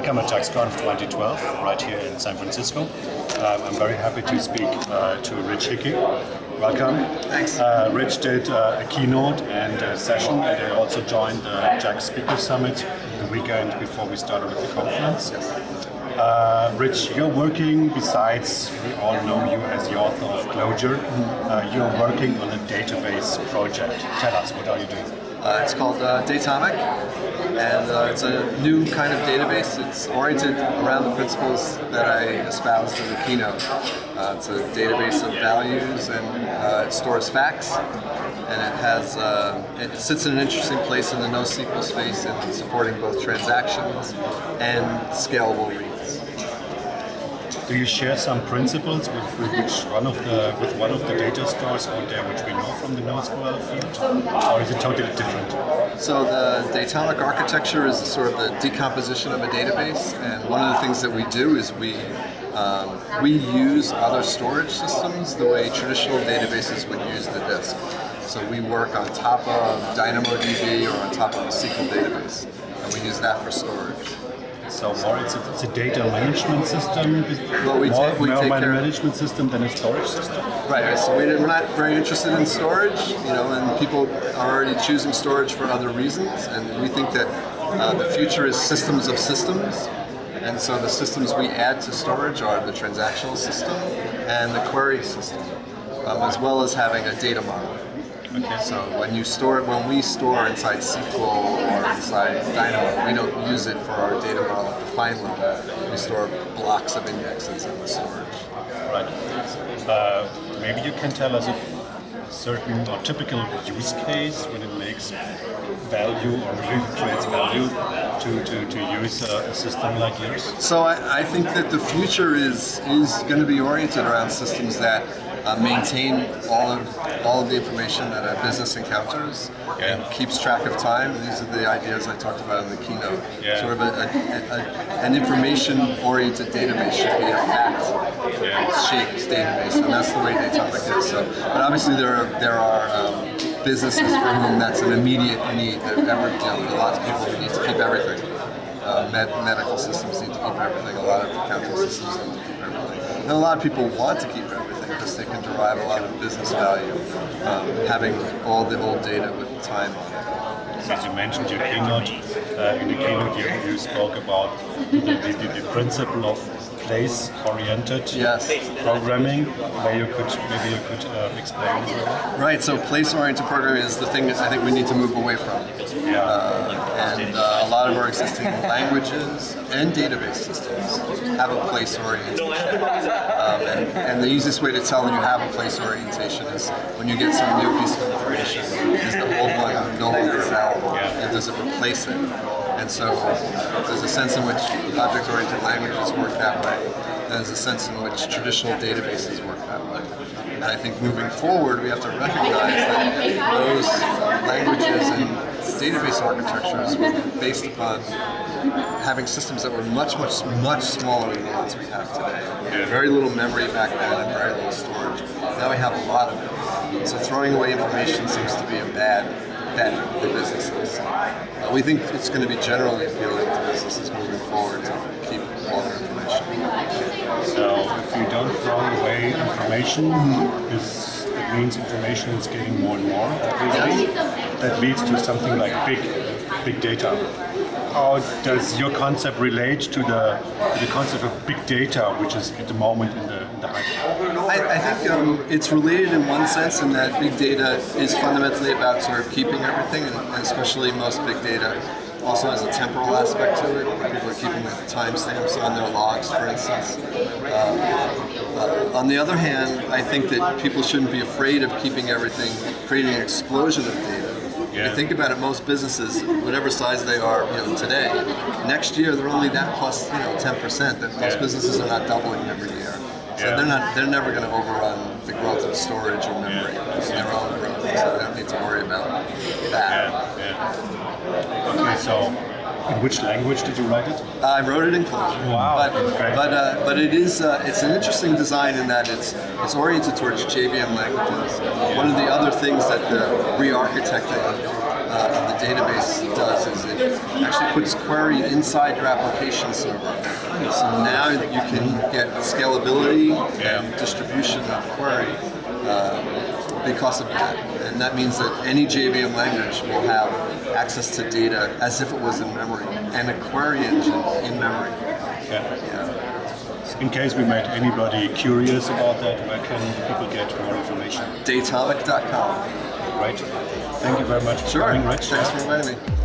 Welcome at JAXConf 2012, right here in San Francisco. I'm very happy to speak to Rich Hickey. Welcome. Thanks. Rich did a keynote and a session, and they also joined the JAX Speaker Summit the weekend before we started with the conference. Rich, you're working, besides we all know you as the author of Clojure, you're working on a database project. Tell us, what are you doing? It's called Datomic, and it's a new kind of database. It's oriented around the principles that I espoused in the keynote. It's a database of values, and it stores facts, and it sits in an interesting place in the NoSQL space in supporting both transactions and scalable reads. Do you share some principles with one of the data stores out there which we know from the NoSQL field, or is it totally different? So the Datomic architecture is sort of the decomposition of a database, and one of the things that we do is we use other storage systems the way traditional databases would use the disk. So we work on top of DynamoDB or on top of a SQL database, and we use that for storage. So more it's a data management system, well, we take management system than a storage system? Right, so we're not very interested in storage, and people are already choosing storage for other reasons, and we think that the future is systems of systems, and so the systems we add to storage are the transactional system and the query system, as well as having a data model. Okay. So when we store inside SQL or inside Dynamo, we don't use it for our data model at the fine level. We store blocks of indexes in the storage. Right. Maybe you can tell us a certain or typical use case when it makes value or really creates value to use a system like yours? So I think that the future is going to be oriented around systems that maintain all of the information that a business encounters and keeps track of time. And these are the ideas I talked about in the keynote. Yeah. Sort of an information-oriented database should be a fact-shaped database, and that's the way Datomic is. So, but obviously there are businesses for whom that's an immediate need. Lots of people who need to keep everything. Medical systems need to keep everything. A lot of accounting systems need to keep everything. And a lot of people want to keep everything because they can derive a lot of business value having all the old data with time on it. As you mentioned your keynote, in the keynote you spoke about the principle of place-oriented programming. Maybe you could explain this a little. Right. So place-oriented programming is the thing that I think we need to move away from. A lot of our existing languages and database systems have a place orientation. And the easiest way to tell when you have a place orientation is when you get some new piece of information, is the old one no longer valid, and does it replace it? And so there's a sense in which object-oriented languages work that way, and there's a sense in which traditional databases work that way. And I think moving forward, we have to recognize that those languages and database architectures were based upon having systems that were much smaller than the ones we have today. We had very little memory back then and very little storage. Now we have a lot of it. So throwing away information seems to be a bad bet for businesses. We think it's going to be generally appealing to businesses moving forward to keep all their information. So if you don't throw away information, it means information is getting more and more every day. That leads to something like big data. How does your concept relate to the concept of big data, which is at the moment in the hype? I think it's related in one sense in that big data is fundamentally about sort of keeping everything, and especially most big data also has a temporal aspect to it. People are keeping the timestamps on their logs, for instance. On the other hand, I think that people shouldn't be afraid of keeping everything, creating an explosion of data. If you think about it, most businesses, whatever size they are, today, next year they're only that plus 10%. That most businesses are not doubling every year, so they're never going to overrun the growth of storage or memory in their own growth. So they don't need to worry about that. Okay, so In which language did you write it? I wrote it in Clojure. Wow. But it is it's an interesting design in that it's oriented towards JVM languages. One of the other things that the re-architecting of the database does is it actually puts query inside your application server. So now you can get scalability and distribution of query because of that. And that means that any JVM language will have access to data as if it was in memory, and a query engine in memory. In case we made anybody curious about that, where can people get more information? Datomic.com. Right. Thank you very much for coming, Rich. Thanks for inviting me.